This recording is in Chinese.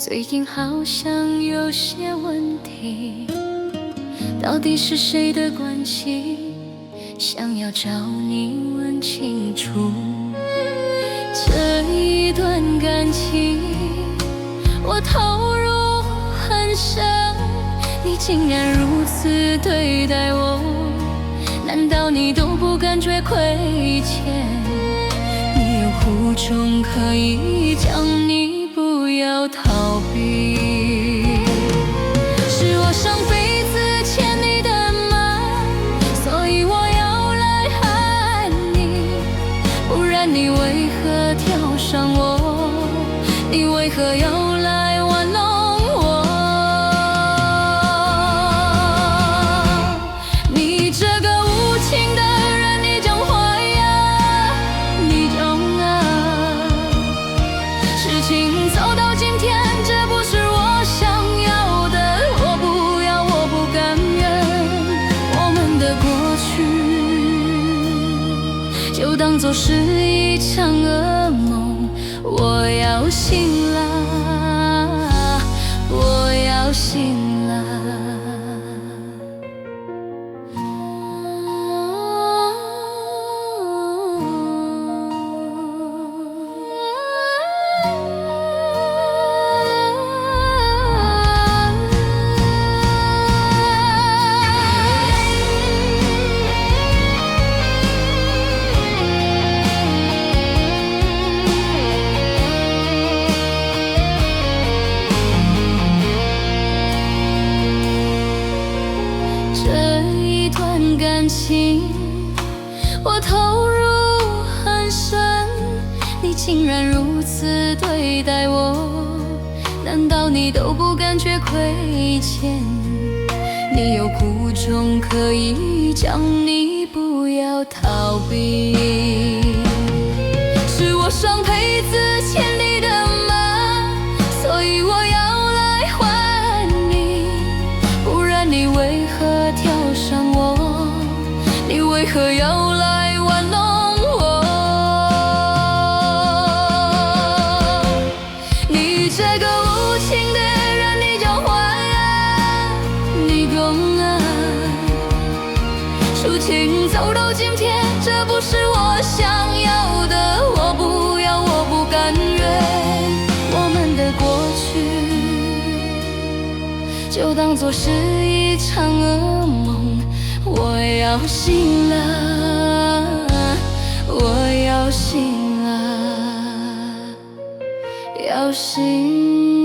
最近好像有些问题，到底是谁的关系？想要找你问清楚。这一段感情，我投入很深，你竟然如此对待我，难道你都不感觉亏欠？你有苦衷可以讲，你不要逃避。是我上辈子欠你的吗？所以我要来还你，不然你为何挑上我？你为何要来玩弄我？你这个无情的人，你讲话呀，你懂啊。事情走到今天，这不是我想要的，我不要，我不甘愿。我们的过去就当作是一场噩梦，我要醒了，我要醒了。感情我投入很深，你竟然如此对待我，难道你都不感觉亏欠？你有苦衷可以讲，你不要逃避。是我上辈子欠你的吗？所以我要来还你，不然你为何挑上我？你为何要来玩弄我？你这个无情的人，你讲话呀，你懂啊。事情走到今天，这不是我想要的，我不要，我不甘愿。我们的过去就当作是一场噩梦，我要醒了，我要醒了，要醒了。